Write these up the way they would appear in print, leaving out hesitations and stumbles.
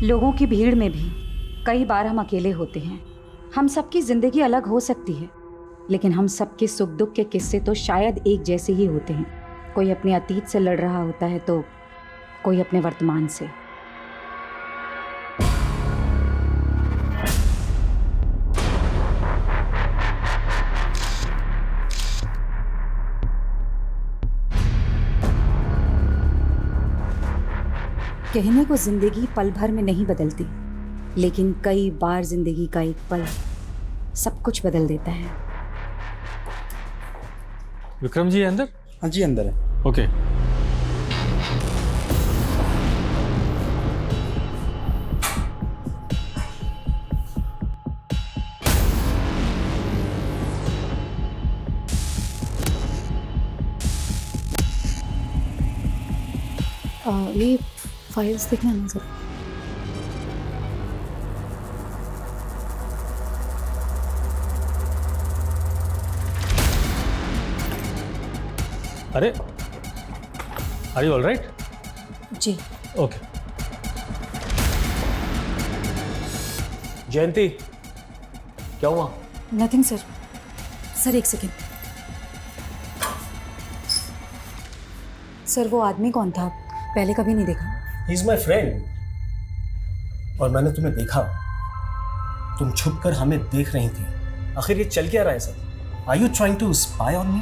लोगों की भीड़ में भी कई बार हम अकेले होते हैं। हम सबकी जिंदगी अलग हो सकती है, लेकिन हम सबके सुख दुख के किस्से तो शायद एक जैसे ही होते हैं। कोई अपने अतीत से लड़ रहा होता है तो कोई अपने वर्तमान से। कहने को जिंदगी पल भर में नहीं बदलती, लेकिन कई बार जिंदगी का एक पल सब कुछ बदल देता है। विक्रम जी अंदर? हाँ जी अंदर है। ओके। ये फाइल्स देखना ना सर। अरे, आर यू ऑल राइट? जी। ओके। जयंती, क्या हुआ? Nothing sir. सर एक सेकेंड। सर वो आदमी कौन था? पहले कभी नहीं देखा। He is my friend. और मैंने तुम्हें देखा, तुम छुप कर हमें देख रही थी। आखिर ये चल क्या रहा है sir? Are you trying to spy on me?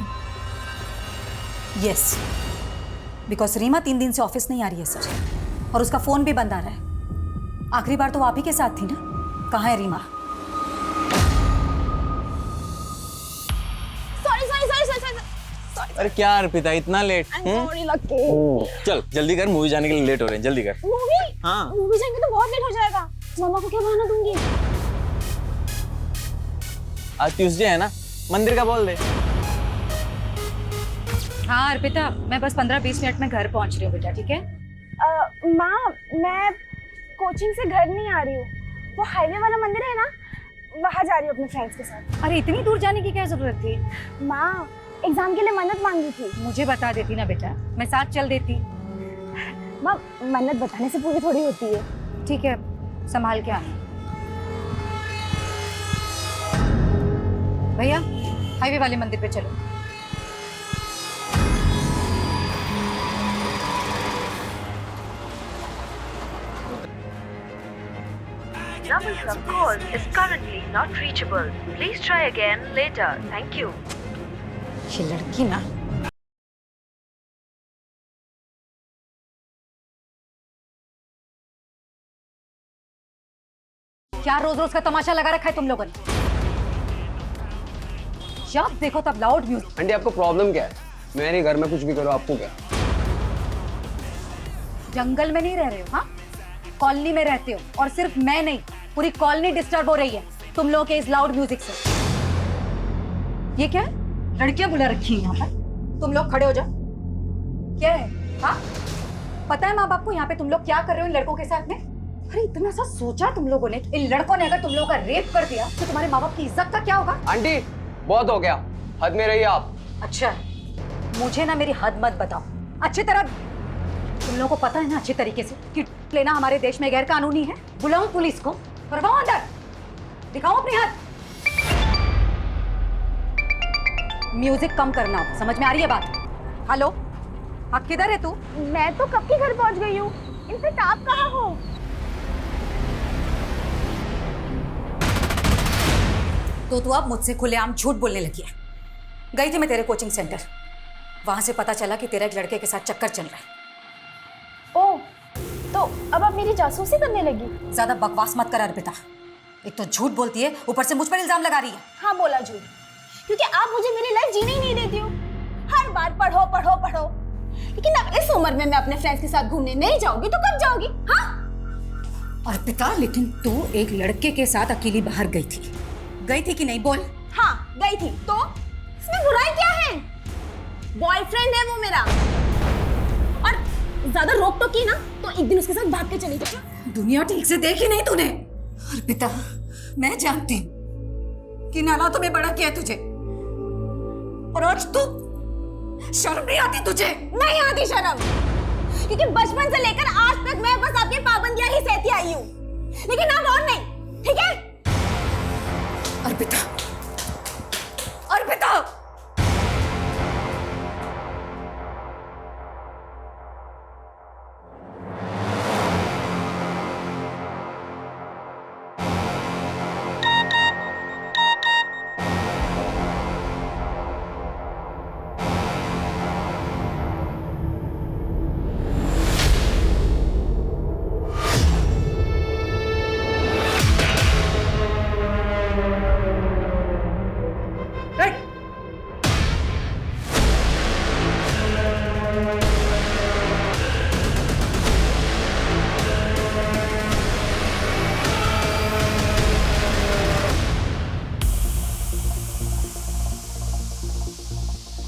Yes, because Reema 3 दिन से ऑफिस नहीं आ रही है सर, और उसका फोन भी बंद आ रहा है। आखिरी बार तो आप ही के साथ थी ना? कहाँ है रीमा? अरे क्या अर्पिता, इतना लेट? चल जल्दी कर, मूवी जाने के लिए लेट हो रहे हैं, जल्दी कर। मूवी? हाँ। मूवी जाएंगे तो बहुत लेट हो जाएगा। मामा को क्या बहाना दूंगी? आज ट्यूसडे है ना, मंदिर का बोल दे। हाँ अर्पिता, मैं बस 15-20 मिनट में घर पहुंच रही हूँ बेटा, ठीक है? माँ, मैं कोचिंग से घर नहीं आ रही हूँ। वो हाईवे वाला मंदिर है ना, वहाँ जा रही हूँ अपने फ्रेंड्स के साथ। अरे इतनी दूर जाने की क्या जरूरत थी? माँ, एग्जाम के लिए मन्नत मांगी थी। मुझे बता देती ना बेटा, मैं साथ चल देती। माँ, मन्नत बताने से पूरी थोड़ी होती है। ठीक है, संभाल के आना। भैया हाईवे वाले मंदिर पे चलो। Number you have called is currently not reachable. Please try again later. Thank you. ये लड़की ना। क्या रोज रोज का तमाशा लगा रखा है तुम लोगों ने? जब देखो तब लाउड म्यूजिक। आंटी आपको प्रॉब्लम क्या है? मेरे घर में कुछ भी करो, आपको क्या? जंगल में नहीं रह रहे हो, हाँ? कॉलोनी में रहते हो, और सिर्फ मैं नहीं, पूरी कॉलोनी डिस्टर्ब हो रही है तुम लोगों के इस लाउड म्यूजिक से। ये क्या है? लड़कियां बुला रखी हैं यहाँ पर। तुम लोग खड़े हो जाओ। क्या है? हाँ, पता है माँ बाप को यहाँ पे तुम लोग क्या कर रहे हो इन लड़कों के साथ में? अरे इतना सा सोचा तुम लोगों ने? इन लड़कों ने अगर तुम लोगों का रेप कर दिया तो तुम्हारे माँ बाप की इज्जत का क्या होगा? आंटी बहुत हो गया, हद में रहिए आप। अच्छा, मुझे ना मेरी हद मत बताओ। अच्छी तरह तुम लोगों को पता है ना अच्छे तरीके से कि लेना हमारे देश में गैर कानूनी है। बुलाऊं पुलिस को? करवाओ अंदर, दिखाओ अपनी हद। म्यूजिक कम करना हो, समझ में आ रही है बात? हेलो, हाँ किधर है तू? मैं तो कब की घर पहुँच गई हूँ। इनफैक्ट आप कहाँ हो? तो तू अब मुझसे खुलेआम झूठ बोलने लगी है। गई थी मैं तेरे कोचिंग सेंटर, वहां से पता चला कि तेरा एक लड़के के साथ चक्कर चल रहा है। ओह, तो अब आप मेरी जासूसी करने लगी? ज्यादा बकवास मत कर अर्पिता। एक तो झूठ बोलती है, ऊपर से मुझ पर इल्जाम लगा रही है। हाँ बोला झूठ, क्योंकि आप मुझे मेरी लाइफ जीने ही नहीं देती हो। हर बार पढ़ो पढ़ो पढ़ो, लेकिन अब इस उम्र में मैं अपने फ्रेंड्स के साथ घूमने नहीं जाऊंगी तो कब जाओगी? हाँ अर्पिता, लेकिन तू एक लड़के के साथ अकेली बाहर गई थी कि नहीं? बोल। हाँ गई थी, तो इसमें बुराई क्या है? बॉयफ्रेंड है वो मेरा, और ज्यादा रोक टोक की ना तो एक दिन उसके साथ भाग के चली जाऊंगी। दुनिया ठीक से देखी नहीं तूने? अर्पिता, मैं जानती हूँ कि हालातों में बड़ा किया तुझे, और आज तू शर्म नहीं आती तुझे? नहीं आती शर्म, क्योंकि बचपन से लेकर आज तक तक मैं बस आपकी पाबंदियां ही सहती आई हूँ, लेकिन अब और नहीं, ठीक है? अर्पिता, अर्पिता,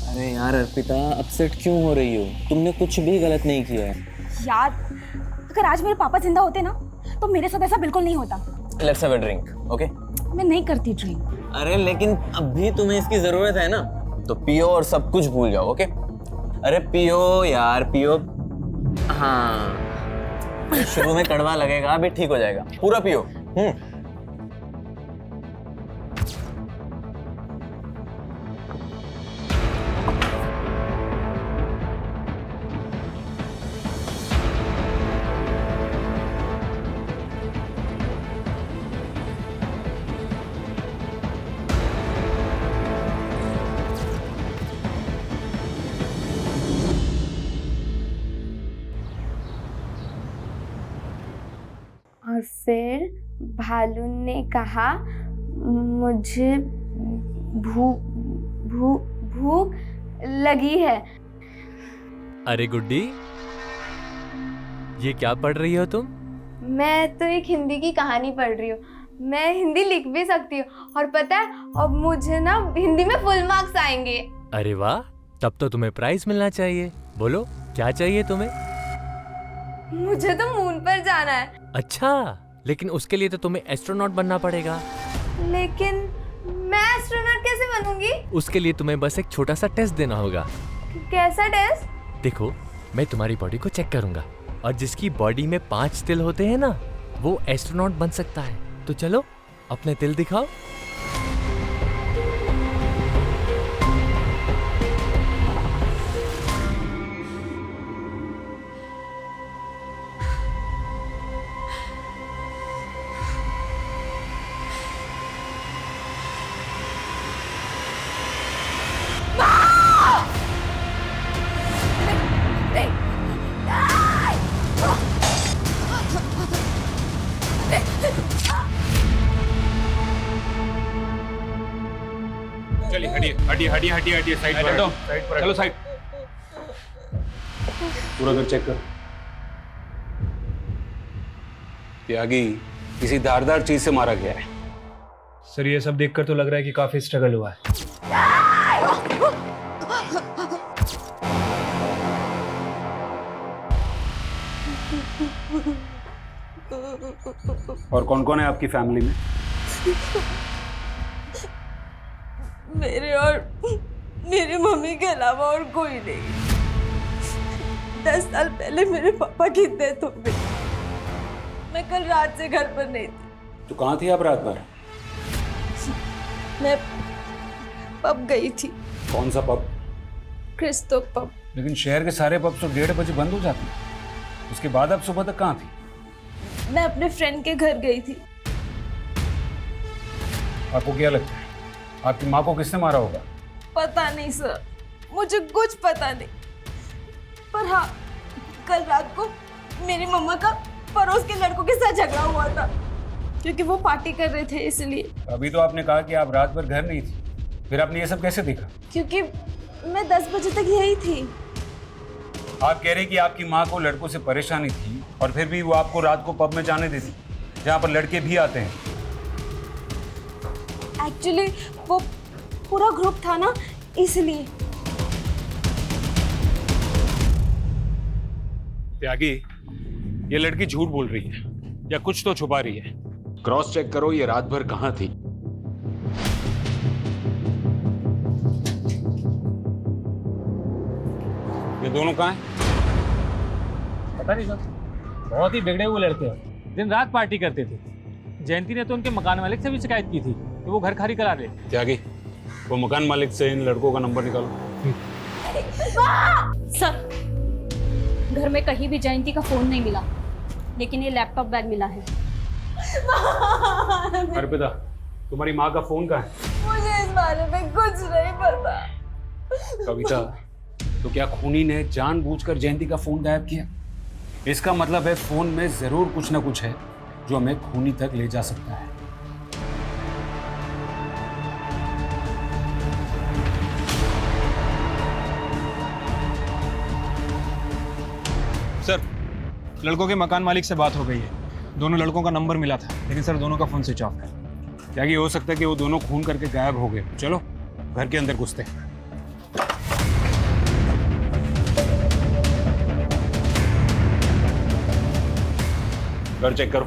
अरे यार अर्पिता, अपसेट क्यों हो रही हो? तुमने कुछ भी गलत नहीं किया है। यार, अगर आज मेरे पापा जिंदा होते ना, तो मेरे साथ ऐसा बिल्कुल नहीं होता। Let's have a drink, okay? मैं नहीं करती ड्रिंक। अरे लेकिन अभी तुम्हें इसकी जरूरत है ना, तो पियो और सब कुछ भूल जाओ, ओके? अरे पियो यार, पियो। हाँ, शुरू में कड़वा लगेगा, अभी ठीक हो जाएगा। पूरा पियो। और फिर भालू ने कहा, मुझे भूख लगी है। अरे गुड्डी, ये क्या पढ़ रही हो तुम? मैं तो एक हिंदी की कहानी पढ़ रही हूँ। मैं हिंदी लिख भी सकती हूँ, और पता है अब मुझे ना हिंदी में फुल मार्क्स आएंगे। अरे वाह, तब तो तुम्हें प्राइज मिलना चाहिए। बोलो क्या चाहिए तुम्हें? मुझे तो मून पर जाना है। अच्छा, लेकिन उसके लिए तो तुम्हें एस्ट्रोनॉट बनना पड़ेगा। लेकिन मैं एस्ट्रोनॉट कैसे बनूंगी? उसके लिए तुम्हें बस एक छोटा सा टेस्ट देना होगा। कैसा टेस्ट? देखो, मैं तुम्हारी बॉडी को चेक करूंगा, और जिसकी बॉडी में 5 तिल होते हैं ना, वो एस्ट्रोनॉट बन सकता है। तो चलो अपने तिल दिखाओ। चलिए हटिए साइड पर चलो साइड। पूरा घर चेक कर। त्यागी किसी धारदार चीज से मारा गया है। सर ये सब देखकर तो लग रहा है कि काफी स्ट्रगल हुआ है। और कौन कौन है आपकी फैमिली में? मेरे और मेरी मम्मी के अलावा और कोई नहीं। 10 साल पहले मेरे पापा की डेथ हो गई। मैं कल रात से घर पर नहीं थी। तो कहाँ थी आप रात भर? मैं पब गई थी। कौन सा पब? Christo pub. लेकिन शहर के सारे पब तो 1:30 बजे बंद हो जाते हैं। उसके बाद आप सुबह तक कहाँ थी? मैं अपने फ्रेंड के घर गई थी। आपको क्या लगता है आपकी माँ को किसने मारा होगा? पता नहीं सर, मुझे कुछ पता नहीं। पर हाँ, कल रात को मेरी मम्मा का पड़ोस के लड़कों के साथ झगड़ा हुआ था, क्योंकि वो पार्टी कर रहे थे इसलिए। अभी तो आपने कहा कि आप रात भर घर नहीं थी, फिर आपने ये सब कैसे देखा? क्योंकि मैं 10 बजे तक यही थी। आप कह रहे कि आपकी माँ को लड़कों से परेशानी थी और फिर भी वो आपको रात को पब में जाने देती, जहाँ पर लड़के भी आते हैं। एक्चुअली वो पूरा ग्रुप था ना, इसलिए। त्यागी, ये लड़की झूठ बोल रही है या कुछ तो छुपा रही है। क्रॉस चेक करो ये रात भर कहाँ थी। ये दोनों कहाँ हैं? पता नहीं सर। बहुत ही बिगड़े हुए लड़के हैं, दिन रात पार्टी करते थे। जयंती ने तो उनके मकान मालिक से भी शिकायत की थी कि वो घर खाली करा दे। त्यागी, वो मकान मालिक से इन लड़कों का नंबर निकालो। सर, घर में कहीं भी जयंती का फोन नहीं मिला, लेकिन ये लैपटॉप बैग मिला है। अर्पिता, तुम्हारी माँ का फोन कहाँ है? मुझे इस बारे में कुछ नहीं पता। कविता, तो क्या खूनी ने जानबूझकर जयंती का फोन गायब किया? इसका मतलब है फोन में जरूर कुछ ना कुछ है जो हमें खूनी तक ले जा सकता है। सर, लड़कों के मकान मालिक से बात हो गई है। दोनों लड़कों का नंबर मिला था, लेकिन सर दोनों का फोन स्विच ऑफ है। क्या ये हो सकता है कि वो दोनों खून करके गायब हो गए? चलो घर के अंदर घुसते हैं। घर चेक करो।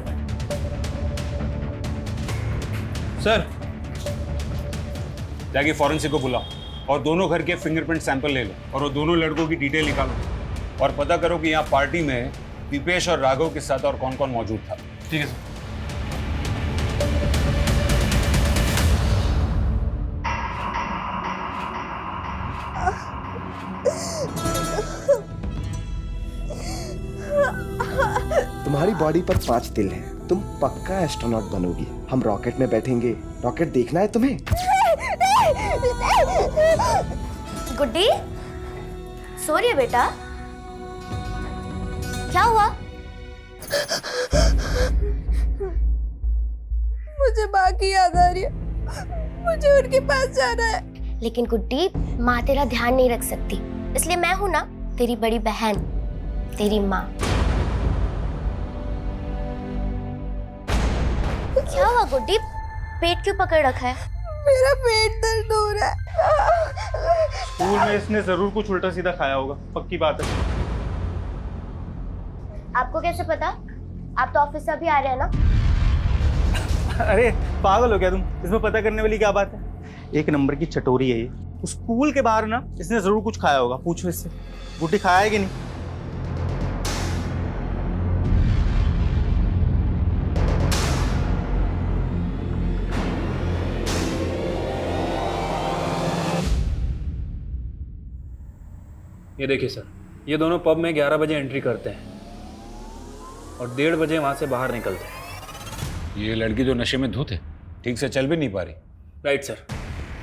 सर, जाके फॉरेंसिक को बुलाओ और दोनों घर के फिंगरप्रिंट सैंपल ले लो और वो दोनों लड़कों की डिटेल निकालो और पता करो कि यहाँ पार्टी में दीपेश और राघव के साथ और कौन कौन मौजूद था। ठीक है सर। तुम्हारी बॉडी पर 5 तिल हैं। तुम पक्का एस्ट्रोनॉट बनोगी। हम रॉकेट में बैठेंगे। रॉकेट देखना है तुम्हें? गुड्डी, सो रही है बेटा? क्या हुआ? मुझे माँ की याद आ रही है, मुझे उनके पास जाना है। लेकिन गुड्डी, माँ तेरा ध्यान नहीं रख सकती, इसलिए मैं हूं ना, तेरी बड़ी बहन, तेरी माँ। क्या हुआ गुड्डी? पेट क्यों पकड़ रखा है? मेरा पेट दर्द हो रहा है। स्कूल में इसने जरूर कुछ उल्टा सीधा खाया होगा, पक्की बात है। आपको कैसे पता? आप तो ऑफिस से अभी आ रहे हैं ना? अरे पागल हो गया तुम, इसमें पता करने वाली क्या बात है? एक नंबर की चटोरी है ये। स्कूल के बाहर ना इसने जरूर कुछ खाया होगा, पूछो इससे। गुड्डी खाया है कि नहीं? ये देखिए सर, ये दोनों पब में 11 बजे एंट्री करते हैं और 1:30 बजे वहाँ से बाहर निकलते हैं। ये लड़की जो नशे में धुत है, ठीक से चल भी नहीं पा रही। Right sir.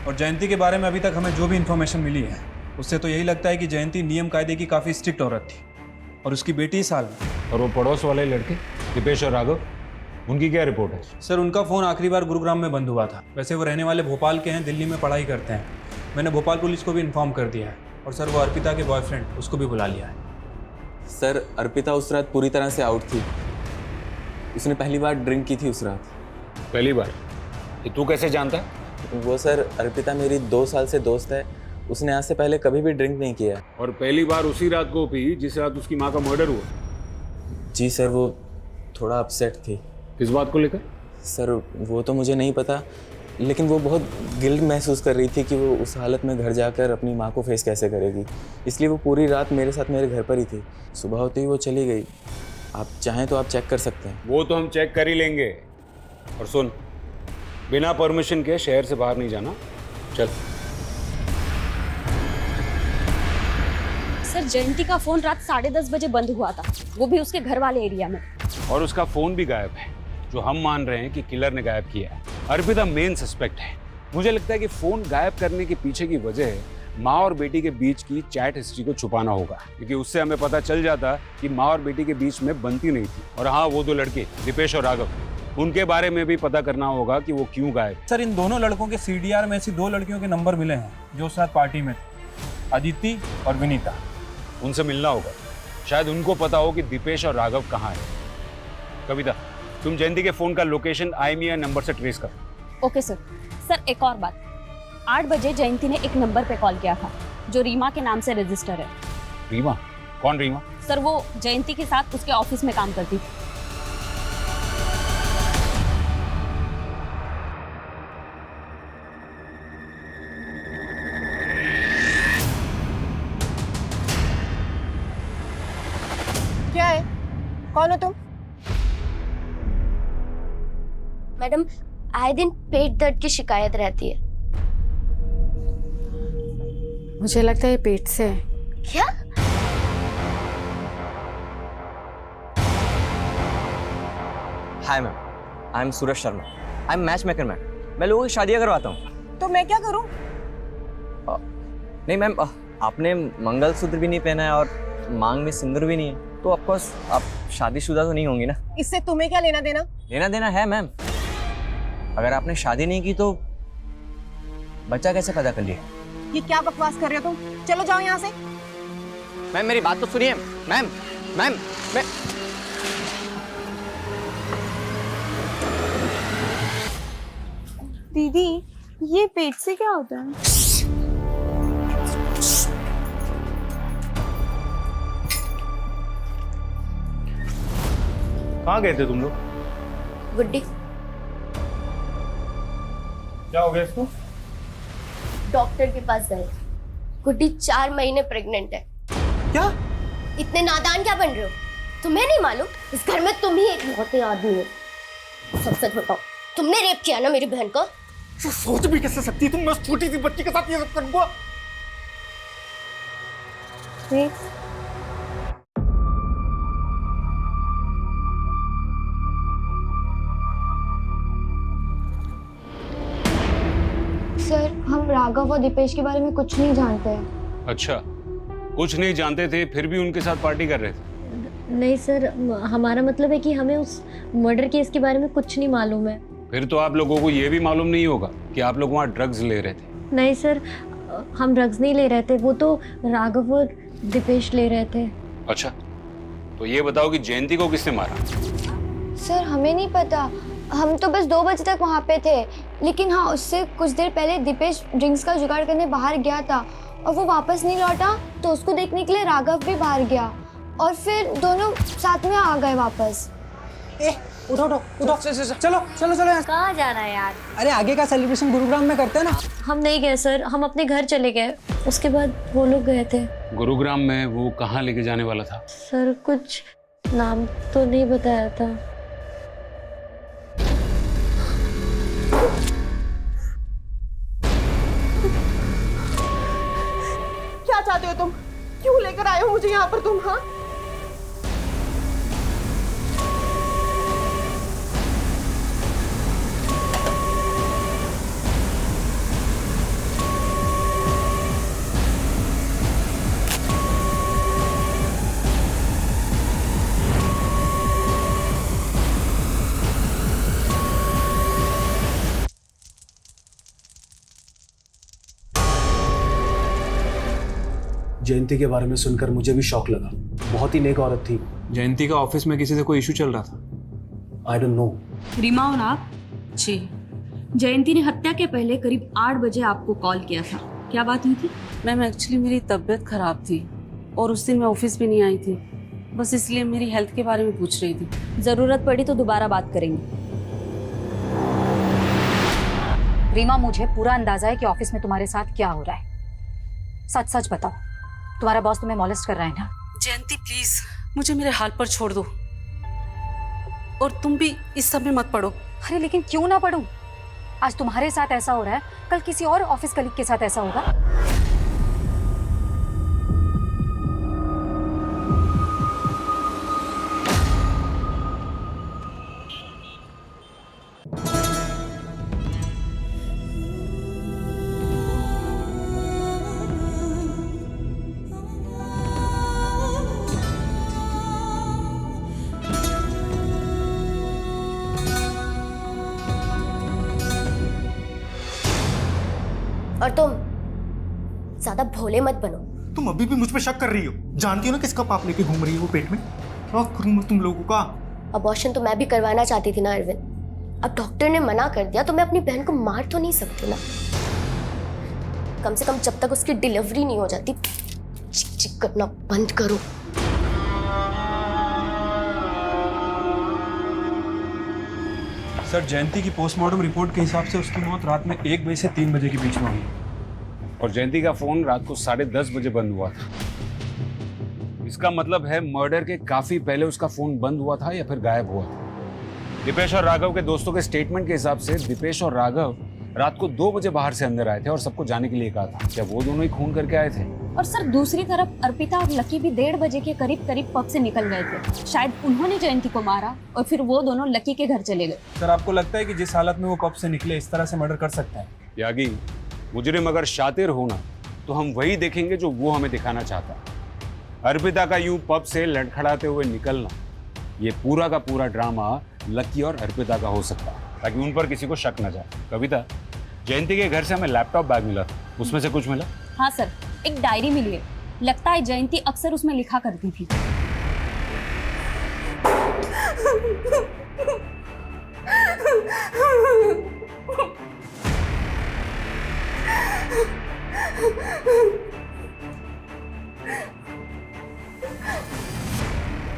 और जयंती के बारे में अभी तक हमें जो भी इन्फॉर्मेशन मिली है, उससे तो यही लगता है कि जयंती नियम कायदे की काफ़ी स्ट्रिक्ट औरत थी और उसकी बेटी साल में। और वो पड़ोस वाले लड़के दीपेश और राघव, उनकी क्या रिपोर्ट है? सर, उनका फ़ोन आखिरी बार गुरुग्राम में बंद हुआ था। वैसे वो रहने वाले भोपाल के हैं, दिल्ली में पढ़ाई करते हैं। मैंने भोपाल पुलिस को भी इन्फॉर्म कर दिया है। और सर, वो अर्पिता के बॉयफ्रेंड, उसको भी बुला लिया है। सर, अर्पिता उस रात पूरी तरह से आउट थी। उसने पहली बार ड्रिंक की थी उस रात। पहली बार? ये तू कैसे जानता? वो सर, अर्पिता मेरी 2 साल से दोस्त है। उसने आज से पहले कभी भी ड्रिंक नहीं किया। और पहली बार उसी रात को पी जिस रात उसकी माँ का मर्डर हुआ? जी सर, वो थोड़ा अपसेट थी। किस बात को लेकर? सर, वो तो मुझे नहीं पता, लेकिन वो बहुत गिल्ट महसूस कर रही थी कि वो उस हालत में घर जाकर अपनी माँ को फेस कैसे करेगी। इसलिए वो पूरी रात मेरे साथ मेरे घर पर ही थी। सुबह होते ही वो चली गई। आप चाहें तो आप चेक कर सकते हैं। वो तो हम चेक कर ही लेंगे। और सुन, बिना परमिशन के शहर से बाहर नहीं जाना। चल। सर, जयंती का फोन रात 10:30 बजे बंद हुआ था, वो भी उसके घर वाले एरिया में। और उसका फोन भी गायब है, जो हम मान रहे हैं कि किलर ने गायब किया है। अर्पिता मेन सस्पेक्ट है। मुझे लगता है कि फोन गायब करने के पीछे की वजह माँ और बेटी के बीच की चैट हिस्ट्री को छुपाना होगा, क्योंकि उससे हमें पता चल जाता कि माँ और बेटी के बीच में बनती नहीं थी। और हाँ, वो 2 लड़के दीपेश और राघव, उनके बारे में भी पता करना होगा कि वो क्यों गायब। सर, इन दोनों लड़कों के CDR में ऐसी 2 लड़कियों के नंबर मिले हैं जो उस रात पार्टी में थे, अदिति और विनीता। उनसे मिलना होगा, शायद उनको पता हो कि दीपेश और राघव कहाँ है। कविता, तुम जयंती के फोन का लोकेशन IMEI नंबर से ट्रेस कर। Okay sir. सर, एक और बात, 8 बजे जयंती ने एक नंबर पे कॉल किया था जो रीमा के नाम से रजिस्टर है। रीमा? कौन रीमा? सर, वो जयंती के साथ उसके ऑफिस में काम करती थी। क्या है? कौन हो तुम? मैडम, आए दिन पेट दर्द की शिकायत रहती है। मुझे लगता है ये पेट से है। क्या? Hi ma'am, I am Suraj Sharma. I am match maker ma'am. मैं लोगों की शादियाँ करवाता हूँ। तो मैं क्या करूं? नहीं मैम, आपने मंगलसूत्र भी नहीं पहना है और मांग में सिंदूर भी नहीं है, तो ऑफकोर्स आप शादीशुदा तो नहीं होंगी ना। इससे तुम्हें क्या लेना देना? लेना देना है मैम। अगर आपने शादी नहीं की तो बच्चा कैसे पैदा कर लिया? ये क्या बकवास कर रहे हो तुम? चलो जाओ यहाँ से। मैम मेरी बात तो सुनिए। मैम मैम मैं दीदी, ये पेट से क्या होता है? कहाँ गए थे तुम लोग? गुड्डी, क्या हो गया इसको? डॉक्टर के पास गए। गुड्डी 4 महीने प्रेग्नेंट है। क्या? इतने नादान क्या बन रहे हो? तुम्हें नहीं मालूम इस घर में तुम ही एक लौते आदमी हो। सब सच बताओ, तुमने रेप किया ना मेरी बहन को? सोच भी कैसे सकती है तुम? मैं उस छोटी सी बच्ची के साथ ये सब करूंगा? सर, हम राघव और दीपेश के बारे में कुछ नहीं जानते हैं। अच्छा, कुछ नहीं जानते थे फिर भी उनके साथ पार्टी कर रहे थे? नहीं सर, हमारा मतलब है कि हमें उस मर्डर केस के बारे में कुछ नहीं मालूम है। फिर तो आप लोगों को ये भी मालूम नहीं होगा कि आप लोग वहाँ ड्रग्स ले रहे थे। नहीं सर, हम ड्रग्स नहीं ले रहे थे, वो तो राघव और दीपेश ले रहे थे। अच्छा, तो ये बताओ कि जयंती को किसने मारा? सर, हमें नहीं पता, हम तो बस 2 बजे तक वहाँ पे थे। लेकिन हाँ, उससे कुछ देर पहले दीपेश ड्रिंक्स का जुगाड़ करने बाहर गया था और वो वापस नहीं लौटा, तो उसको देखने के लिए राघव भी बाहर गया और फिर दोनों साथ में आ गए वापस। उठो उठो उठो, चलो चलो चलो चलो। कहाँ जाना है यार? अरे आगे का सेलिब्रेशन गुरुग्राम में करते हैं ना। हम नहीं गए सर, हम अपने घर चले गए। उसके बाद वो लोग गए थे। गुरुग्राम में वो कहाँ लेके जाने वाला था? सर, कुछ नाम तो नहीं बताया था। क्या चाहते हो तुम? क्यों लेकर आए हो मुझे यहाँ पर तुम? हाँ, जयंती के बारे में सुनकर मुझे भी शौक लगा। बहुत ही नेक औरत थी। जयंती का ऑफिस में किसी से कोई इशू चल रहा था? I don't know. रीमा और आप? जी। जयंती ने हत्या के पहले करीब 8 बजे आपको कॉल किया था, क्या बात हुई थी? मैम, एक्चुअली मेरी तबीयत खराब थी और उस दिन मैं ऑफिस भी नहीं आई थी, बस इसलिए मेरी हेल्थ के बारे में पूछ रही थी। जरूरत पड़ी तो दोबारा बात करेंगे। रीमा, मुझे पूरा अंदाजा है कि ऑफिस में तुम्हारे साथ क्या हो रहा है। सच सच बताओ, तुम्हारा बॉस तुम्हें मॉलेस्ट कर रहा है ना? जयंती प्लीज, मुझे मेरे हाल पर छोड़ दो और तुम भी इस सब में मत पड़ो। अरे लेकिन क्यों ना पढ़ूं? आज तुम्हारे साथ ऐसा हो रहा है, कल किसी और ऑफिस कलीग के साथ ऐसा होगा। और तुम ज्यादा भोले मत बनो। तुम अभी भी मुझ पे शक कर रही हो? जानती हो ना किसका पाप लेके घूम रही है वो पेट में? क्या करूं मैं तुम लोगों का? अबॉर्शन तो मैं भी करवाना चाहती थी ना अरविंद। अब डॉक्टर ने मना कर दिया तो मैं अपनी बहन को मार तो नहीं सकती ना। कम से कम जब तक उसकी डिलीवरी नहीं हो जाती चिक चिक करना बंद करो। सर, जयंती की पोस्टमार्टम रिपोर्ट के हिसाब से उसकी मौत रात में 1 बजे से 3 बजे के बीच में हुई और जयंती का फोन रात को 10:30 बजे बंद हुआ था। इसका मतलब है मर्डर के काफी पहले उसका फोन बंद हुआ था या फिर गायब हुआ था। दीपेश और राघव के दोस्तों के स्टेटमेंट के हिसाब से दीपेश और राघव रात को 2 बजे बाहर से अंदर आए थे और सबको जाने के लिए कहा था। क्या वो दोनों ही खून करके आए थे? और सर दूसरी तरफ अर्पिता और लकी भी 1:30 बजे के करीब पब से निकल गए थे। शायद उन्होंने जयंती को मारा और फिर वो दोनों लकी के घर चले गए। सर आपको लगता है कि जिस हालत में वो पब से निकले इस तरह से मर्डर कर सकते हैं? त्यागी, मुजरिम अगर शातिर होना तो हम वही देखेंगे जो वो हमें दिखाना चाहता है। अर्पिता का यूं पब से लड़खड़ाते हुए निकलना, ये पूरा का पूरा ड्रामा लकी और अर्पिता का हो सकता है, ताकि उन पर किसी को शक न जाए। कविता, जयंती के घर से हमें लैपटॉप बैग मिला था, उसमें से कुछ मिला? हाँ सर, एक डायरी मिली है। लगता है जयंती अक्सर उसमें लिखा करती थी।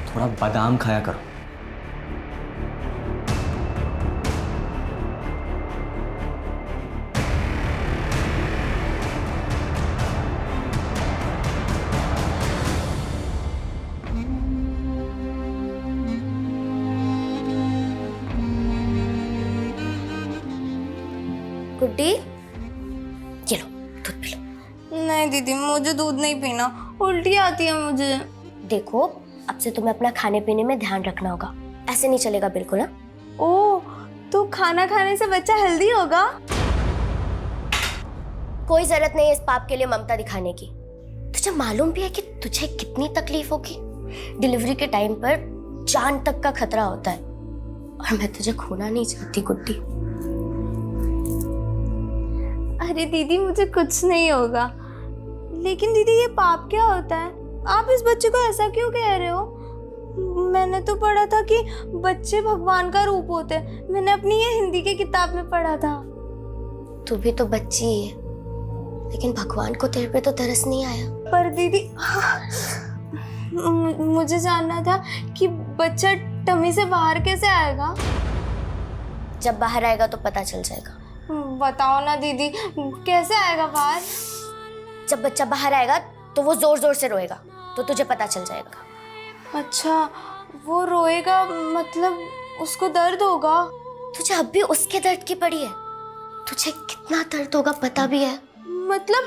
थोड़ा बादाम खाया करो। गुड्डी, ये लो दूध पी लो। नहीं दीदी, मुझे दूध नहीं पीना, उल्टी आती है मुझे। देखो, अब से तुम्हें अपना खाने पीने में ध्यान रखना होगा, ऐसे नहीं चलेगा बिल्कुल। ना ओह, तो खाना खाने से बच्चा हेल्दी होगा? कोई जरूरत नहीं है इस पाप के लिए ममता दिखाने की। तुझे मालूम भी है कि तुझे कितनी तकलीफ होगी? डिलीवरी के टाइम पर जान तक का खतरा होता है, और मैं तुझे खोना नहीं चाहती गुड्डी। अरे दीदी, मुझे कुछ नहीं होगा। लेकिन दीदी, ये पाप क्या होता है? आप इस बच्चे को ऐसा क्यों कह रहे हो? मैंने तो पढ़ा था कि बच्चे भगवान का रूप होते हैं। मैंने अपनी ये हिंदी की किताब में पढ़ा था। तू भी तो बच्ची ही है, लेकिन भगवान को तेरे पे तो तरस नहीं आया। पर दीदी, मुझे जानना था कि बच्चा टमी से बाहर कैसे आएगा? जब बाहर आएगा तो पता चल जाएगा। बताओ ना दीदी, कैसे आएगा बाहर? जब बच्चा बाहर आएगा तो वो जोर जोर से रोएगा, तो तुझे पता चल जाएगा। अच्छा, वो रोएगा मतलब उसको दर्द होगा? तुझे अब भी उसके दर्द की पड़ी है? तुझे कितना दर्द होगा पता भी है? मतलब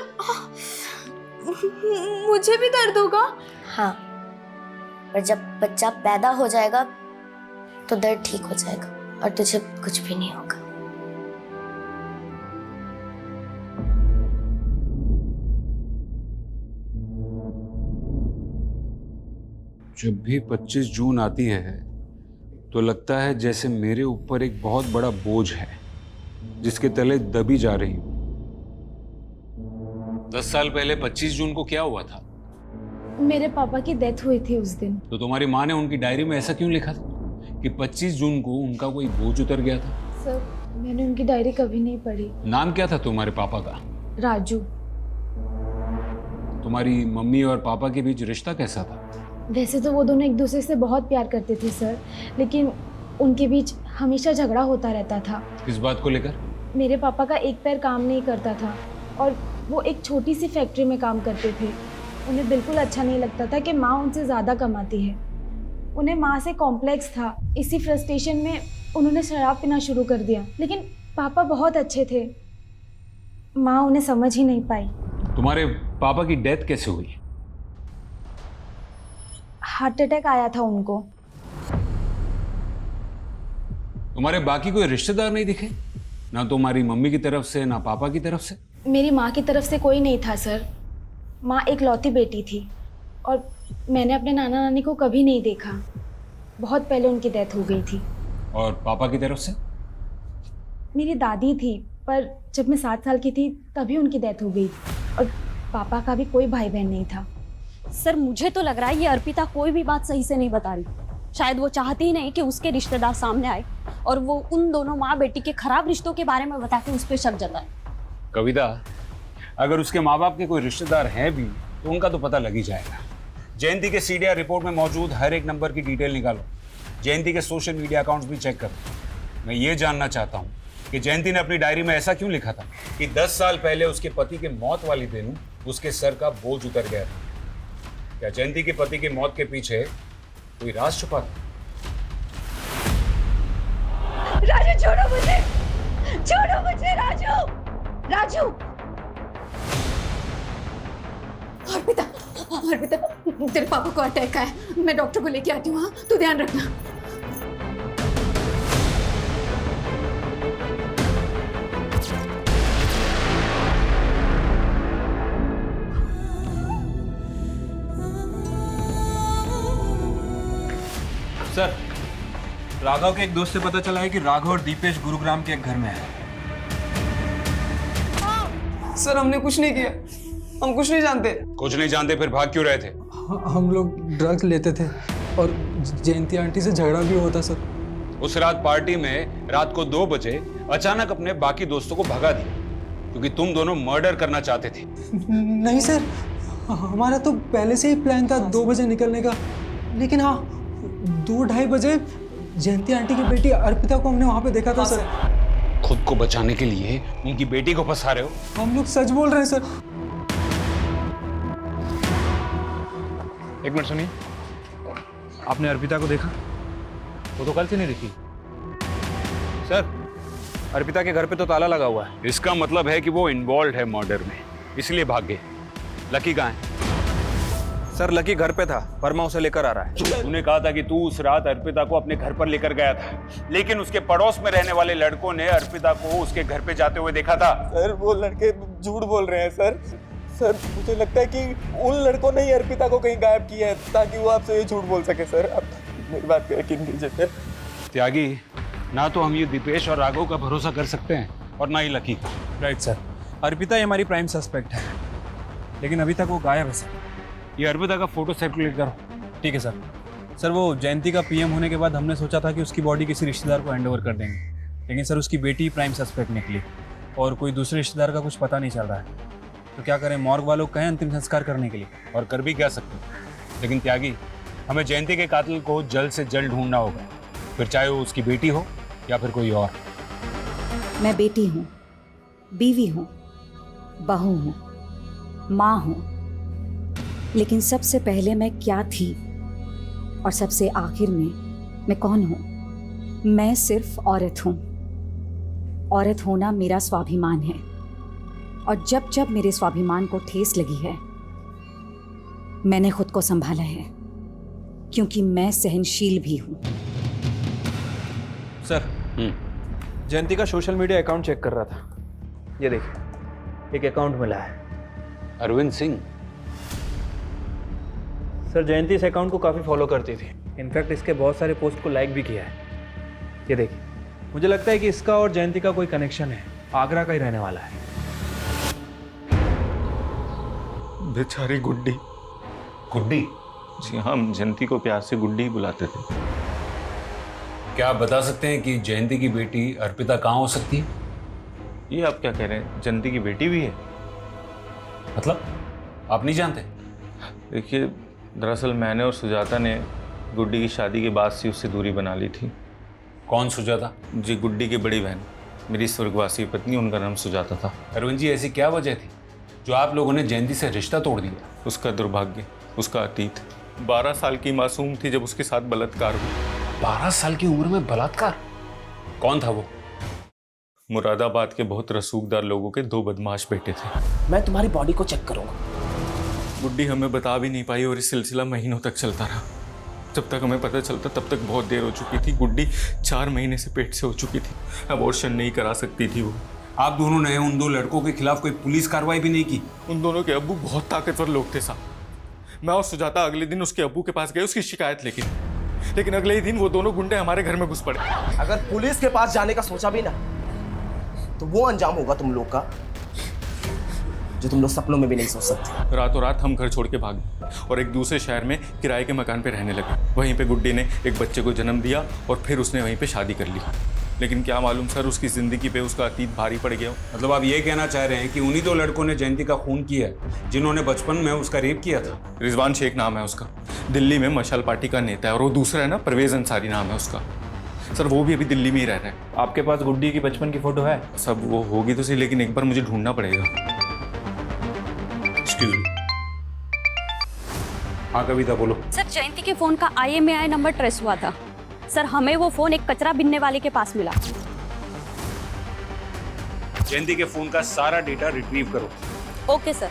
मुझे भी दर्द होगा? हाँ, पर जब बच्चा पैदा हो जाएगा तो दर्द ठीक हो जाएगा और तुझे कुछ भी नहीं होगा। जब भी 25 जून आती है तो लगता है जैसे मेरे ऊपर एक बहुत बड़ा बोझ है जिसके तले दबी जा रही हूं। 10 साल पहले 25 जून को क्या हुआ था? मेरे पापा की डेथ हुई थी उस दिन। तो तुम्हारी माँ ने उनकी डायरी में ऐसा क्यों लिखा था कि 25 जून को उनका कोई बोझ उतर गया था? सर, मैंने उनकी डायरी कभी नहीं पढ़ी। नाम क्या था तुम्हारे पापा का? राजू। तुम्हारी मम्मी और पापा के बीच रिश्ता कैसा था? वैसे तो वो दोनों एक दूसरे से बहुत प्यार करते थे सर, लेकिन उनके बीच हमेशा झगड़ा होता रहता था। किस बात को लेकर? मेरे पापा का एक पैर काम नहीं करता था और वो एक छोटी सी फैक्ट्री में काम करते थे। उन्हें बिल्कुल अच्छा नहीं लगता था कि माँ उनसे ज़्यादा कमाती है। उन्हें माँ से कॉम्प्लेक्स था। इसी फ्रस्ट्रेशन में उन्होंने शराब पीना शुरू कर दिया। लेकिन पापा बहुत अच्छे थे, माँ उन्हें समझ ही नहीं पाई। तुम्हारे पापा की डेथ कैसे हुई? हार्ट अटैक आया था उनको। तुम्हारे बाकी कोई रिश्तेदार नहीं दिखे? ना तुम्हारी मम्मी की तरफ से ना पापा की तरफ से? मेरी माँ की तरफ से कोई नहीं था सर। माँ एक लौती बेटी थी और मैंने अपने नाना नानी को कभी नहीं देखा। बहुत पहले उनकी डेथ हो गई थी। और पापा की तरफ से? मेरी दादी थी, पर जब मैं 7 साल की थी तभी उनकी डेथ हो गई। और पापा का भी कोई भाई बहन नहीं था। सर, मुझे तो लग रहा है ये अर्पिता कोई भी बात सही से नहीं बता रही। शायद वो चाहती ही नहीं कि उसके रिश्तेदार सामने आए और वो उन दोनों माँ बेटी के खराब रिश्तों के बारे में बता के उस पर शक जताए। कविता, अगर उसके माँ बाप के कोई रिश्तेदार हैं भी तो उनका तो पता लग ही जाएगा। जयंती के सीडीआर रिपोर्ट में मौजूद हर एक नंबर की डिटेल निकालो। जयंती के सोशल मीडिया अकाउंट्स भी चेक करो। मैं ये जानना चाहता हूँ कि जयंती ने अपनी डायरी में ऐसा क्यों लिखा था कि 10 साल पहले उसके पति के मौत वाले दिन उसके सर का बोझ उतर गया था। क्या जयंती के पति की मौत के पीछे कोई राज छुपा था? राजू छोड़ो मुझे, छोड़ो मुझे राजू, राजू। अर्पिता, अर्पिता तेरे पापा को अटैक आया, मैं डॉक्टर को लेके आती हूँ। हाँ तू ध्यान रखना। सर, राघव के एक दोस्त से पता चला है कि राघव और दीपेश गुरुग्राम के एक घर में है। सर हमने कुछ नहीं किया, हम कुछ नहीं जानते। कुछ नहीं जानते फिर भाग क्यों रहे थे? हम लोग ड्रग्स लेते थे और जयंती आंटी से झगड़ा भी होता सर। उस रात पार्टी में रात को 2 बजे अचानक अपने बाकी दोस्तों को भगा दिया क्योंकि तुम दोनों मर्डर करना चाहते थे। नहीं सर, हमारा तो पहले से ही प्लान था 2 बजे निकलने का, लेकिन हाँ 2-2:30 बजे जयंती आंटी की बेटी अर्पिता को हमने वहाँ पे देखा था सर। खुद को बचाने के लिए उनकी बेटी को फंसा रहे हो? हम लोग सच बोल रहे हैं सर। एक मिनट सुनिए, आपने अर्पिता को देखा? वो तो कल से नहीं दिखी। सर, अर्पिता के घर पे तो ताला लगा हुआ है। इसका मतलब है कि वो इन्वॉल्व है मर्डर में, इसलिए भाग गए। लकी कहाँ है? सर लकी घर पे था, वर्मा उसे लेकर आ रहा है। तूने कहा था कि तू उस रात अर्पिता को अपने घर पर लेकर गया था, लेकिन उसके पड़ोस में रहने वाले लड़कों ने अर्पिता को उसके घर पे जाते हुए देखा था। सर वो लड़के झूठ बोल रहे हैं सर। सर मुझे लगता है कि उन लड़कों ने ही अर्पिता को कहीं गायब किया है ताकि वो आपसे ये झूठ बोल सके सर। आप मेरी बात पे यकीन कीजिए सर। त्यागी, ना तो हम ये दीपेश और राघव का भरोसा कर सकते हैं और ना ही लकी का। राइट सर, अर्पिता ही हमारी प्राइम सस्पेक्ट है, लेकिन अभी तक वो गायब है सर। ये अर्पिता का फोटो सर्कुलेट करो। ठीक है सर। सर वो जयंती का पीएम होने के बाद हमने सोचा था कि उसकी बॉडी किसी रिश्तेदार को हैंड ओवर कर देंगे, लेकिन सर उसकी बेटी प्राइम सस्पेक्ट निकली और कोई दूसरे रिश्तेदार का कुछ पता नहीं चल रहा है। तो क्या करें, मॉर्ग वालों को कहें अंतिम संस्कार करने के लिए? और कर भी क्या सकते, लेकिन त्यागी हमें जयंती के कातिल को जल्द से जल्द ढूंढना होगा, फिर चाहे वो उसकी बेटी हो या फिर कोई और। मैं बेटी हूँ, बीवी हूँ, बहू हूँ, माँ हूँ, लेकिन सबसे पहले मैं क्या थी और सबसे आखिर में मैं कौन हूँ? मैं सिर्फ औरत हूँ। औरत होना मेरा स्वाभिमान है और जब जब मेरे स्वाभिमान को ठेस लगी है मैंने खुद को संभाला है, क्योंकि मैं सहनशील भी हूँ। सर, जयंती का सोशल मीडिया अकाउंट चेक कर रहा था, ये देखिए एक अकाउंट मिला है। अरविंद सिंह? सर जयंती इस अकाउंट को काफ़ी फॉलो करती थी, इनफैक्ट इसके बहुत सारे पोस्ट को लाइक भी किया है। ये देखिए, मुझे लगता है कि इसका और जयंती का कोई कनेक्शन है, आगरा का ही रहने वाला है। बेचारी गुड्डी। गुड्डी? जी हाँ, हम जयंती को प्यार से गुड्डी ही बुलाते थे। क्या आप बता सकते हैं कि जयंती की बेटी अर्पिता कहाँ हो सकती है? ये आप क्या कह रहे हैं, जयंती की बेटी भी है? मतलब आप नहीं जानते? देखिए दरअसल मैंने और सुजाता ने गुड्डी की शादी के बाद से उससे दूरी बना ली थी। कौन सुजाता? जी गुड्डी की बड़ी बहन, मेरी स्वर्गवासी पत्नी, उनका नाम सुजाता था। अरविंद जी, ऐसी क्या वजह थी जो आप लोगों ने जयंती से रिश्ता तोड़ दिया? उसका दुर्भाग्य, उसका अतीत। 12 साल की मासूम थी जब उसके साथ बलात्कार हुआ। 12 साल की उम्र में बलात्कार? कौन था वो? मुरादाबाद के बहुत रसूखदार लोगों के 2 बदमाश बेटे थे। मैं तुम्हारी बॉडी को चेक करूंगा। गुड्डी हमें बता भी नहीं पाई और ये सिलसिला महीनों तक चलता रहा। जब तक हमें पता चलता तब तक बहुत देर हो चुकी थी। गुड्डी 4 महीने से पेट से हो चुकी थी, अबॉर्शन नहीं करा सकती थी वो। आप दोनों ने उन 2 लड़कों के खिलाफ कोई पुलिस कार्रवाई भी नहीं की? उन दोनों के अब्बू बहुत ताकतवर लोग थे साहब। मैं और सुजाता अगले दिन उसके अब्बू के पास गए उसकी शिकायत लेकिन अगले ही दिन वो दोनों गुंडे हमारे घर में घुस पड़े। अगर पुलिस के पास जाने का सोचा भी ना तो वो अंजाम होगा तुम लोग का जो तुम लोग सपनों में भी नहीं सोच सकते। रातों रात हम घर छोड़ के भागे और एक दूसरे शहर में किराए के मकान पे रहने लगे। वहीं पे गुड्डी ने एक बच्चे को जन्म दिया और फिर उसने वहीं पे शादी कर ली। लेकिन क्या मालूम सर, उसकी ज़िंदगी पे उसका अतीत भारी पड़ गया। मतलब आप ये कहना चाह रहे हैं कि उन्हीं 2 लड़कों ने जयंती का खून किया है जिन्होंने बचपन में उसका रेप किया था? रिजवान शेख नाम है उसका, दिल्ली में मशाल पार्टी का नेता है। और वो दूसरा है ना, परवेज अंसारी नाम है उसका। सर वो भी अभी दिल्ली में ही रह रहा है। आपके पास गुड्डी की बचपन की फोटो है? सब वो होगी तो सही, लेकिन एक बार मुझे ढूंढना पड़ेगा। Excuse me. हाँ कविता बोलो। सर जयंती के फोन का IMEI नंबर ट्रेस हुआ था। सर हमें वो फोन एक कचरा बिनने वाले के पास मिला। जयंती के फोन का सारा डेटा रिट्रीव करो। Okay sir.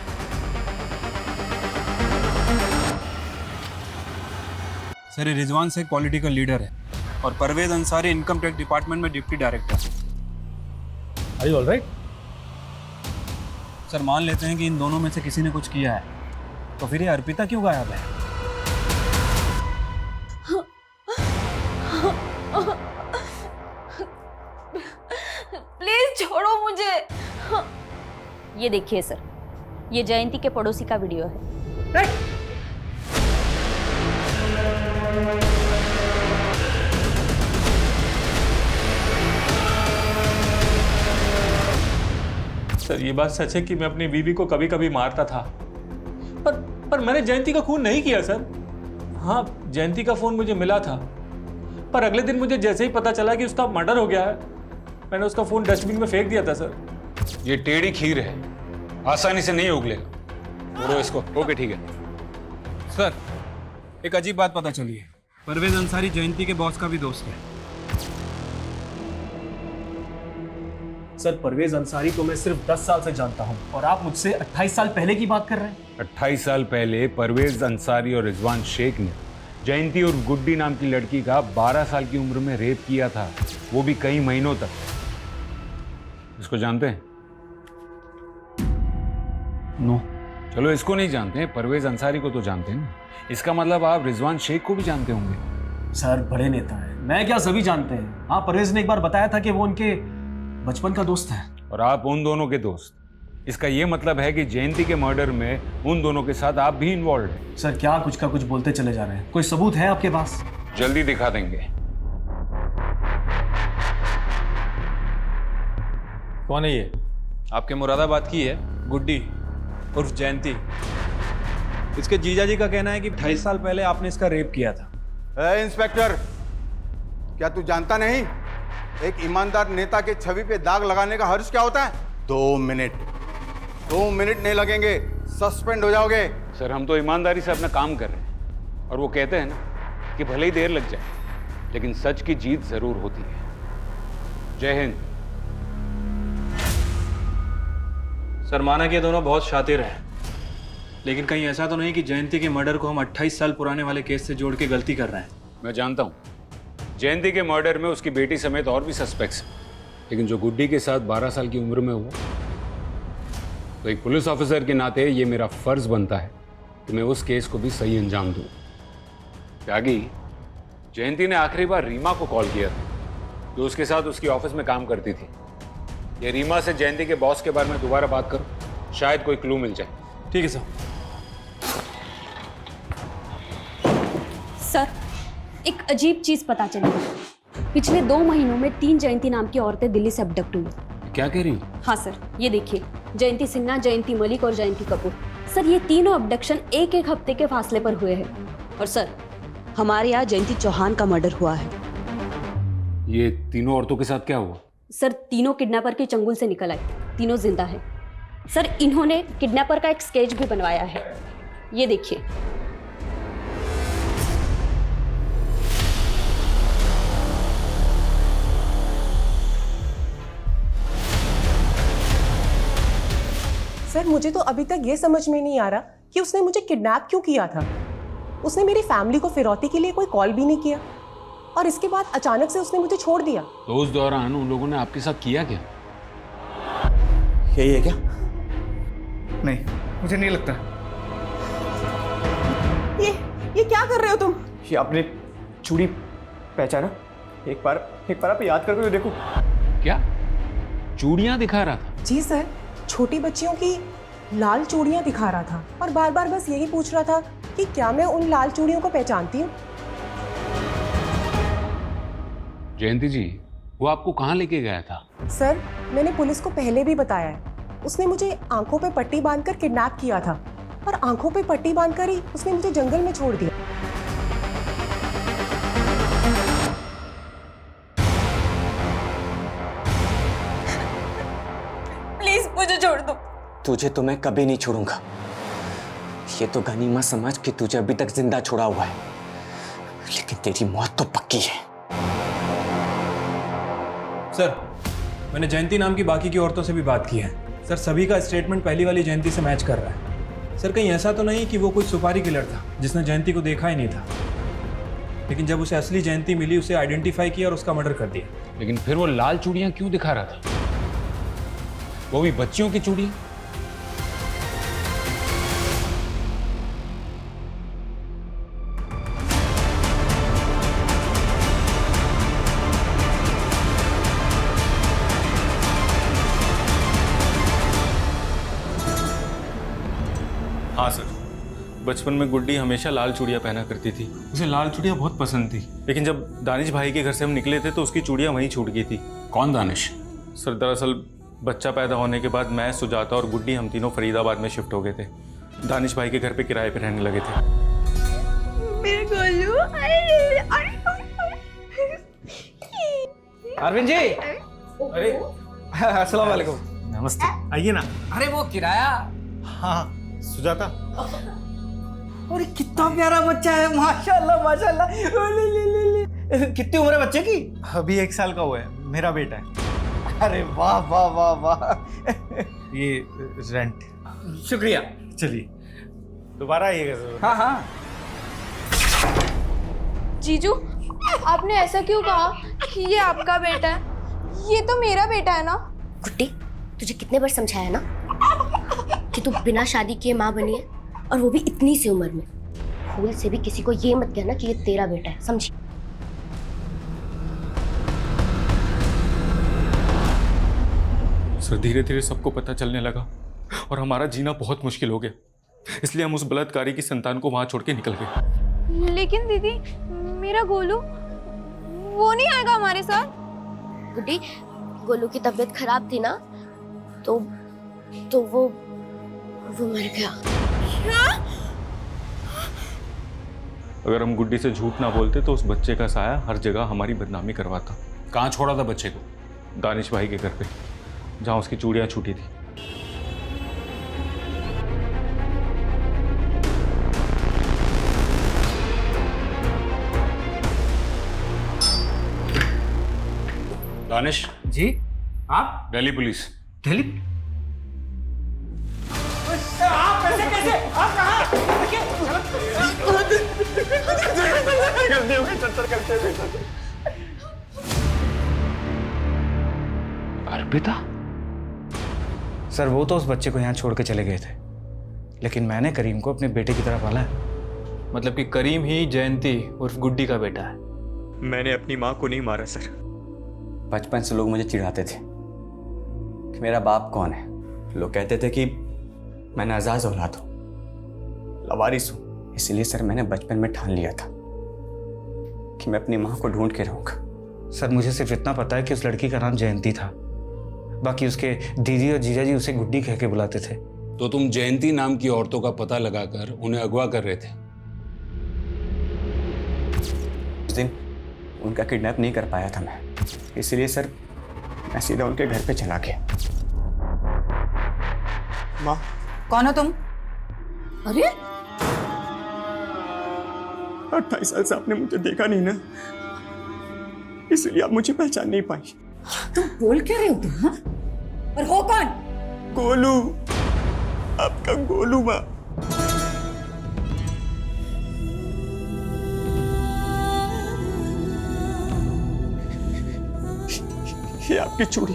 सर ये रिजवान से पॉलिटिकल लीडर है और Parvez Ansari income tax department में deputy director. Are you alright? Sir मान लेते हैं कि इन दोनों में से किसी ने कुछ किया है, तो फिर ये अर्पिता क्यों गायब है? प्लीज छोड़ो मुझे। ये देखिए सर, ये जयंती के पड़ोसी का वीडियो है। सर ये बात सच है कि मैं अपनी बीवी को कभी कभी मारता था, पर मैंने जयंती का खून नहीं किया सर। हाँ, जयंती का फोन मुझे मिला था, पर अगले दिन मुझे जैसे ही पता चला कि उसका मर्डर हो गया है, मैंने उसका फोन डस्टबिन में फेंक दिया था सर। ये टेढ़ी खीर है, आसानी से नहीं उगलेगा। तोड़ो इसको। ओके ठीक है। सर एक अजीब बात पता चली है, परवेज अंसारी जयंती के बॉस का भी दोस्त है। सर परवेज अंसारी को मैं सिर्फ 10 साल से जानता हूं और आप मुझसे 28 साल पहले की बात कर रहे हैं। 28 साल पहले परवेज अंसारी और रिजवान शेख ने जयंती और गुड्डी नाम की लड़की का 12 साल की उम्र में रेप किया था, वो भी कई महीनों तक। इसको जानते हैं? नो। चलो इसको नहीं जानते हैं, परवेज अंसारी को तो जानते हैं ना। इसका मतलब आप रिजवान शेख को भी जानते होंगे। सर बड़े नेता है, मैं क्या सभी जानते हैं। हाँ, परवेज ने एक बार बताया था कि वो उनके बचपन का दोस्त है। और आप उन दोनों के दोस्त। इसका यह मतलब है कि जयंती के मर्डर में उन दोनों के साथ आप भी इन्वॉल्व हैं। सर क्या कुछ का कुछ बोलते चले जा रहे हैं, कोई सबूत है आपके पास? जल्दी दिखा देंगे। कौन है ये? आपके मुरादाबाद की है, गुड्डी उर्फ जयंती। इसके जीजा जी का कहना है कि 28 साल पहले आपने इसका रेप किया था। इंस्पेक्टर, क्या तू जानता नहीं एक ईमानदार नेता के छवि पे दाग लगाने का हर्ष क्या होता है? 2 मिनट नहीं लगेंगे, सस्पेंड हो जाओगे। सर हम तो ईमानदारी से अपना काम कर रहे हैं, और वो कहते हैं ना कि भले ही देर लग जाए लेकिन सच की जीत जरूर होती है। जय हिंद। सर माना कि ये दोनों बहुत शातिर हैं, लेकिन कहीं ऐसा तो नहीं कि जयंती के मर्डर को हम 28 साल पुराने वाले केस से जोड़ के गलती कर रहे हैं? मैं जानता हूं जयंती के मर्डर में उसकी बेटी समेत और भी सस्पेक्ट्स हैं, लेकिन जो गुड्डी के साथ 12 साल की उम्र में हुआ, तो एक पुलिस ऑफिसर के नाते ये मेरा फर्ज बनता है कि मैं उस केस को भी सही अंजाम दूं। त्यागी, जयंती ने आखिरी बार रीमा को कॉल किया था, जो उसके साथ उसकी ऑफिस में काम करती थी। ये रीमा से जयंती के बॉस के बारे में दोबारा बात करो, शायद कोई क्लू मिल जाए। ठीक है सर। सर एक अजीब चीज पता चली। पिछले 2 महीनों में 3 जयंती नाम की औरतें दिल्ली से अबडक्ट हुई। क्या कह रही? हाँ सर, ये देखिए, जयंती सिन्हा, जयंती मलिक और जयंती कपूर। सर ये तीनों अबडक्शन एक हफ्ते के फासले पर हुए हैं। और सर हमारे यहाँ जयंती चौहान का मर्डर हुआ है। ये तीनों औरतों के साथ क्या हुआ? सर तीनों किडनैपर के चंगुल से निकल आई, तीनों जिंदा है। सर इन्होंने किडनैपर का एक स्केच भी बनवाया है, ये देखिए। सर मुझे तो अभी तक ये समझ में नहीं आ रहा कि उसने मुझे किडनैप क्यों किया था। उसने मेरी फैमिली को फिरौती के लिए कोई कॉल भी नहीं किया, और इसके बाद अचानक से उसने मुझे छोड़ दिया। तो उस दौरान उन लोगों ने आपके साथ किया क्या? यही है क्या? नहीं, मुझे नहीं लगता। ये क्या कर रहे हो तुम? ये आपने चूड़ी पहचाना? एक बार आप याद करके देखो। क्या चूड़ियां दिखा रहा था? जी सर, छोटी बच्चियों की लाल चूड़ियां दिखा रहा था, और बार बार बस यही पूछ रहा था कि क्या मैं उन लाल चूड़ियों को पहचानती हूँ। जयंती जी, वो आपको कहाँ लेके गया था? सर मैंने पुलिस को पहले भी बताया है, उसने मुझे आंखों पे पट्टी बांधकर किडनैप किया था, और आंखों पे पट्टी बांधकर ही उसने मुझे जंगल में छोड़ दिया। प्लीज मुझे छोड़ दो। तुझे तो मैं कभी नहीं छोड़ूंगा। ये तो गनीमत समझ कि तुझे अभी तक जिंदा छोड़ा हुआ है, लेकिन तेरी मौत तो पक्की है। सर, मैंने जयंती नाम की बाकी की औरतों से भी बात की है। सर, सभी का स्टेटमेंट पहली वाली जयंती से मैच कर रहा है। सर, कहीं ऐसा तो नहीं कि वो कोई सुपारी किलर था जिसने जयंती को देखा ही नहीं था, लेकिन जब उसे असली जयंती मिली उसे आइडेंटिफाई किया और उसका मर्डर कर दिया। लेकिन फिर वो लाल चूड़ियां क्यों दिखा रहा था? वो भी बच्चियों की चूड़ियां? हाँ सर, बचपन में गुड्डी हमेशा लाल चूड़ियाँ पहना करती थी। उसे लाल चूड़ियाँ बहुत पसंद थी, लेकिन जब दानिश भाई के घर से हम निकले थे तो उसकी चूड़ियाँ वहीं छूट गई थी। कौन दानिश? सर, दरअसल बच्चा पैदा होने के बाद मैं, सुजाता और गुड्डी हम तीनों फरीदाबाद में शिफ्ट हो गए थे। दानिश भाई के घर पे किराए पे रहने लगे थे। मेरे गोलू, अरविंद जी, अरे अस्सलाम वालेकुम। नमस्ते। आइए ना। अरे वो किराया। हाँ सुजाता। अरे कितना प्यारा बच्चा है, माशाल्लाह माशाल्लाह। ले ले ले ले। कितनी उम्र है बच्चे की? अभी 1 साल का हुआ है, मेरा बेटा है। अरे वाह वाह वाह वाह। ये रेंट। शुक्रिया। चलिए दोबारा आइएगा जरूर। हाँ हाँ। जीजू, आपने ऐसा क्यों कहा कि ये आपका बेटा है? ये तो मेरा बेटा है ना। गुड्डी, तुझे कितने बार समझाया ना कि तू बिना शादी किए माँ बनी है, और वो भी इतनी सी उम्र में। भूल से भी किसी को ये मत कहना कि ये तेरा बेटा है, समझी? सर, धीरे धीरे सबको पता चलने लगा और हमारा जीना बहुत मुश्किल हो गया, इसलिए हम उस बलात्कारी की संतान को वहां छोड़ के निकल गए। लेकिन दीदी, मेरा गोलू वो नहीं आएगा हमारे साथ। गुड्डी, गोलू की तबीयत खराब थी ना, तो वो मर गया। क्या? अगर हम गुड्डी से झूठ ना बोलते तो उस बच्चे का साया हर जगह हमारी बदनामी करवाता। कहाँ छोड़ा था बच्चे को? दानिश भाई के घर पे, जहाँ उसकी चूड़ियाँ छूटी थी। दानिश जी, आप? दिल्ली पुलिस। दिल्ली? आप ऐसे कैसे? आप कहाँ? गलती हो गई, चक्कर करते हुए। अर्पिता? सर, वो तो उस बच्चे को यहाँ छोड़ के चले गए थे, लेकिन मैंने करीम को अपने बेटे की तरह पाला है। मतलब कि करीम ही जयंती उर्फ गुड्डी का बेटा है? मैंने अपनी माँ को नहीं मारा सर। बचपन से लोग मुझे चिढ़ाते थे कि मेरा बाप कौन है। लोग कहते थे कि मैं नाजाज औलाद हूँ, लवारिस हूँ। इसलिए सर, मैंने बचपन में ठान लिया था कि मैं अपनी माँ को ढूंढ के रहूँगा। सर, मुझे सिर्फ इतना पता है कि उस लड़की का नाम जयंती था, बाकी उसके दीदी और जीजा जी उसे गुड्डी कह के बुलाते थे। तो तुम जयंती नाम की औरतों का पता लगाकर उन्हें अगवा कर रहे थे? उस दिन उनका किडनैप नहीं कर पाया था मैं, इसलिए सर मैं सीधा उनके घर पे चला गया। माँ, कौन हो तुम? अरे 28 साल से आपने मुझे देखा नहीं ना, इसलिए आप मुझे पहचान नहीं पाई। तुम बोल क्या रहे हो तुम? हाँ? और हो कौन? गोलू, आपका गोलू। माँ, ये आपकी चूड़ी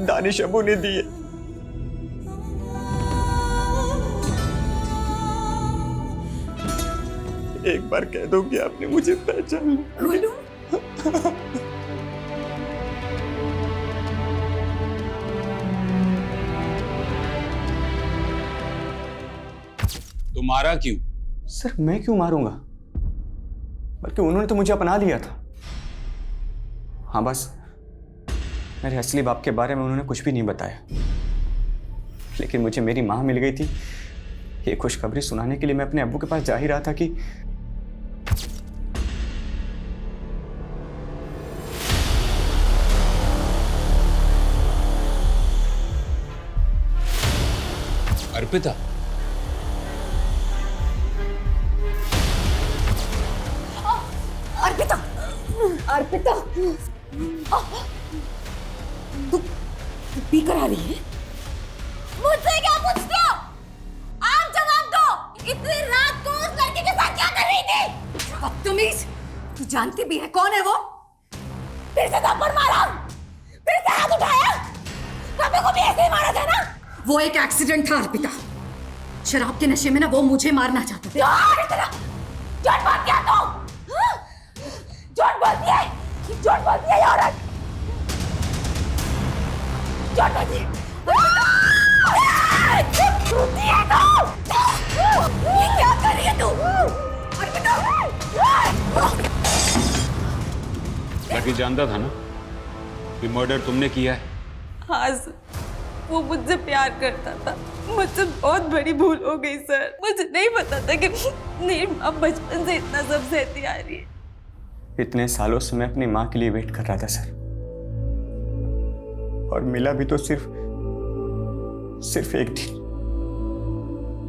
दानिश अबू ने दी है। एक बार कह दो कि आपने मुझे पहचान लिया। गोलू, तो मारा क्यों? सर, मैं क्यों मारूंगा, बल्कि उन्होंने तो मुझे अपना लिया था। हाँ, बस मेरे असली बाप के बारे में उन्होंने कुछ भी नहीं बताया, लेकिन मुझे मेरी माँ मिल गई थी। ये खुशखबरी सुनाने के लिए मैं अपने अब्बू के पास जा ही रहा था कि अर्पिता, अर्पिता तू पी कर आ रही है? मुझसे क्या पूछते हो? आप जवाब दो। इतनी रात को उस लड़के के साथ क्या कर रही थी? बदतमीज, तू जानती भी है कौन है वो? फिर से थप्पड़ मारा, फिर से हाथ उठाया। पापा को भी ऐसे ही मारा था ना? वो एक एक्सीडेंट था अर्पिता। शराब के नशे में ना वो मुझे मारना चाहता था। झूठ बोलती है तू। झूठ बोलती है, झूठ बोलती है ये औरत। झूठ बोलती है। झूठी है तू। ये क्या कर रही है तू? अर्पिता। लकी जानता था ना कि मर्डर तुमने किया है। हाँ सर, वो मुझसे प्यार करता था। मुझसे बहुत बड़ी भूल हो गई सर। मुझे नहीं पता था कि मेरी माँ बचपन से इतना सब सहती आ रही है। इतने सालों से मैं अपनी माँ के लिए वेट कर रहा था सर, और मिला भी तो सिर्फ एक दिन।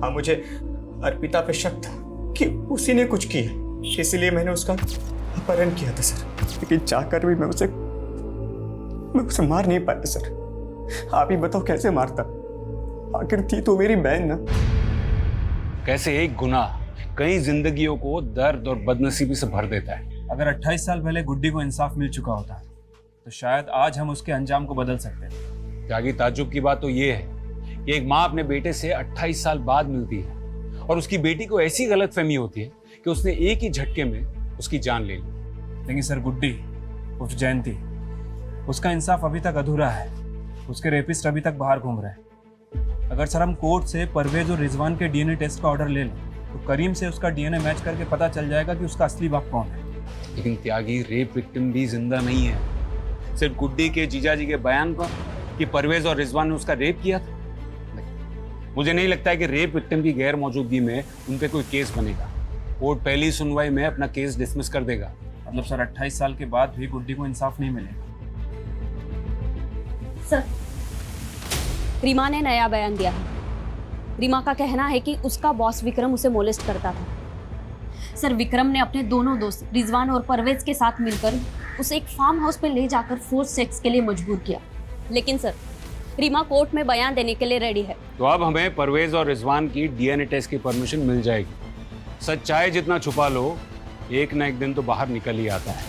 हाँ, मुझे अर्पिता पे शक था कि उसी ने कुछ किया, इसलिए मैंने उसका अपहरण किया था सर। लेकिन चाहकर भी मैं उसे मार नहीं पाया सर। आप ही बताओ कैसे मारता? आखिर थी तो मेरी बहन ना। कैसे एक गुनाह कई जिंदगियों को दर्द और बदनसीबी से भर देता है। अगर 28 साल पहले गुड्डी को इंसाफ मिल चुका होता तो शायद आज हम उसके अंजाम को बदल सकते थे। त्यागी, ताज्जुब की बात तो ये है कि एक माँ अपने बेटे से 28 साल बाद मिलती है और उसकी बेटी को ऐसी गलतफहमी होती है कि उसने एक ही झटके में उसकी जान ले ली। लेकिन सर गुड्डी उर्फ जयंती, उसका इंसाफ अभी तक अधूरा है। उसके रेपिस्ट अभी तक बाहर घूम रहे हैं। अगर सर हम कोर्ट से परवेज और रिजवान के डीएनए टेस्ट का ऑर्डर ले लें तो करीम से उसका डीएनए मैच करके पता चल जाएगा कि उसका असली बाप कौन है। लेकिन त्यागी, रेप विक्टिम भी जिंदा नहीं है। सिर्फ गुड्डी के जीजाजी के बयान पर कि परवेज और रिजवान ने उसका रेप किया था, मुझे नहीं लगता है कि रेप विक्टिम की गैर मौजूदगी में उन पे कोई केस बनेगा। कोर्ट पहली सुनवाई में अपना केस डिसमिस कर देगा। मतलब सर 28 साल के बाद भी गुड्डी को इंसाफ नहीं मिलेगा। सर, रीमा ने नया बयान दिया है। रीमा का कहना है कि उसका बॉस विक्रम उसे मोलेस्ट करता था। सर, विक्रम ने अपने दोनों दोस्त रिजवान और परवेज के साथ मिलकर उसे एक फार्म हाउस पे ले जाकर फोर्स सेक्स के लिए मजबूर किया। लेकिन सर, रीमा कोर्ट में बयान देने के लिए रेडी है। तो अब हमें परवेज और रिजवान की डीएनए टेस्ट की परमिशन मिल जाएगी। सच्चाई जितना छुपा लो, एक ना एक दिन तो बाहर निकल ही आता है।